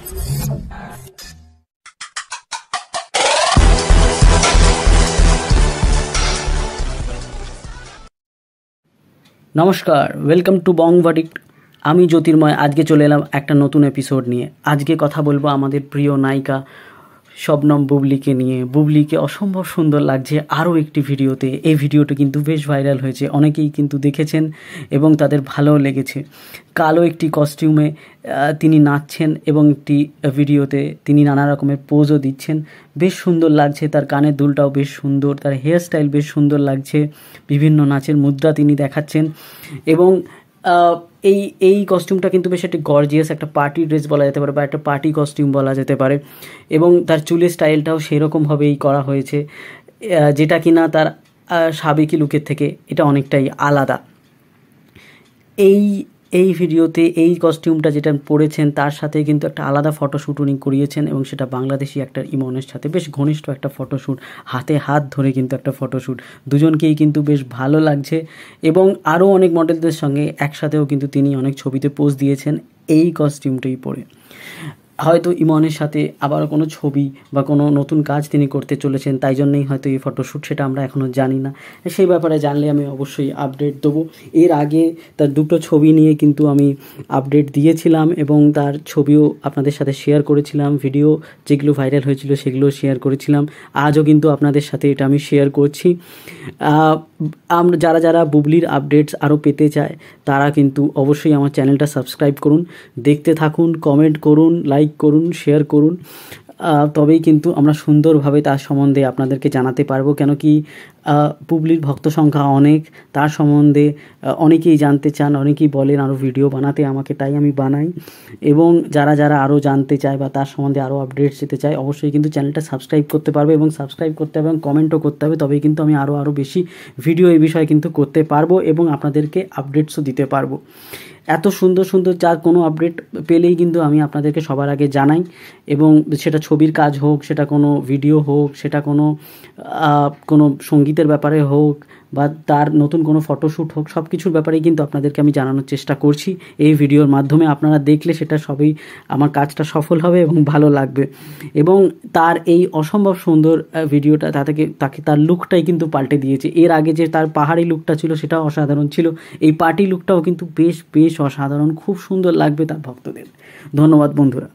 নমস্কার, welcome to Bong verdict. আমি জ্যোতির্ময়। আজকে চলে এলাম একটা নতুন এপিসোড নিয়ে। আজকে কথা বলবো আমাদের প্রিয় নায়িকা শবনম বুবলিকে নিয়ে। বুবলিকে অসম্ভব সুন্দর লাগছে আরও একটি ভিডিওতে। এই ভিডিওটা কিন্তু বেশ ভাইরাল হয়েছে, অনেকেই কিন্তু দেখেছেন এবং তাদের ভালোও লেগেছে। কালো একটি কস্টিউমে তিনি নাচছেন এবং একটি ভিডিওতে তিনি নানা রকমের পোজও দিচ্ছেন। বেশ সুন্দর লাগছে, তার কানের দুলটাও বেশ সুন্দর, তার হেয়ার স্টাইল বেশ সুন্দর লাগছে, বিভিন্ন নাচের মুদ্রা তিনি দেখাচ্ছেন। এবং এই কস্টিউমটা কিন্তু বেশ একটি গর্জিয়াস একটা পার্টি ড্রেস বলা যেতে পারে, বা একটা পার্টি কস্টিউম বলা যেতে পারে। এবং তার চুলের স্টাইলটাও সেরকমভাবেই করা হয়েছে, যেটা কিনা তার সাবেকি লুকের থেকে এটা অনেকটাই আলাদা। এই ভিডিওতে এই কস্টিউমটা যেটা পরেছেন তার সাথে কিন্তু একটা আলাদা ফটোশ্যুট উনি করিয়েছেন, এবং সেটা বাংলাদেশি একটা ইমনের সাথে বেশ ঘনিষ্ঠ একটা ফটোশ্যুট, হাতে হাত ধরে কিন্তু একটা ফটোশ্যুট। দুজনকেই কিন্তু বেশ ভালো লাগছে। এবং আরও অনেক মডেলদের সঙ্গে একসাথেও কিন্তু তিনি অনেক ছবিতে পোজ দিয়েছেন এই কস্টিউমটাই পরে। হয়তো ইমনের সাথে আবার কোনো ছবি বা কোনো নতুন কাজ তিনি করতে চলেছেন, তাই জন্যই হয়তো এই ফটোশ্যুট, সেটা আমরা এখনও জানি না। সেই ব্যাপারে জানলে আমি অবশ্যই আপডেট দেবো। এর আগে তার দুটো ছবি নিয়ে কিন্তু আমি আপডেট দিয়েছিলাম এবং তার ছবিও আপনাদের সাথে শেয়ার করেছিলাম। ভিডিও যেগুলো ভাইরাল হয়েছিল সেগুলো শেয়ার করেছিলাম। আজও কিন্তু আপনাদের সাথে এটা আমি শেয়ার করছি। আমরা যারা বুবলির আপডেটস আরও পেতে চায় তারা কিন্তু অবশ্যই আমার চ্যানেলটা সাবস্ক্রাইব করুন, দেখতে থাকুন, কমেন্ট করুন, লাইক করুন, শেয়ার করুন। তবেই কিন্তু আমরা সুন্দরভাবে তার সম্বন্ধে আপনাদেরকে জানাতে পারবো। কেন কি বুবলির ভক্ত সংখ্যা অনেক, তার সম্বন্ধে অনেকেই জানতে চান, অনেকেই বলেন আরও ভিডিও বানাতে আমাকে, তাই আমি বানাই। এবং যারা আরও জানতে চায় বা তার সম্বন্ধে আরও আপডেটস দিতে চায় অবশ্যই কিন্তু চ্যানেলটা সাবস্ক্রাইব করতে পারবে, এবং সাবস্ক্রাইব করতে হবে এবং কমেন্টও করতে হবে। তবেই কিন্তু আমি আরও বেশি ভিডিও এই বিষয়ে কিন্তু করতে পারবো এবং আপনাদেরকে আপডেটসও দিতে পারবো। এত সুন্দর যার কোনো আপডেট পেলেই কিন্তু আমি আপনাদেরকে সবার আগে জানাই। এবং সেটা ছবির কাজ হোক, সেটা কোনো ভিডিও হোক, সেটা কোনো সঙ্গীতের ব্যাপারে হোক, বা তার নতুন কোনো ফটোশ্যুট হোক, সব কিছুর ব্যাপারেই কিন্তু আপনাদেরকে আমি জানানোর চেষ্টা করছি এই ভিডিওর মাধ্যমে। আপনারা দেখলে সেটা সবই আমার কাজটা সফল হবে এবং ভালো লাগবে। এবং তার এই অসম্ভব সুন্দর ভিডিওটা তাকে তার লুকটাই কিন্তু পাল্টে দিয়েছে। এর আগে যে তার পাহাড়ি লুকটা ছিল সেটাও অসাধারণ ছিল, এই পার্টি লুকটাও কিন্তু বেশ অসাধারণ, খুব সুন্দর লাগবে তার ভক্তদের। ধন্যবাদ বন্ধুরা।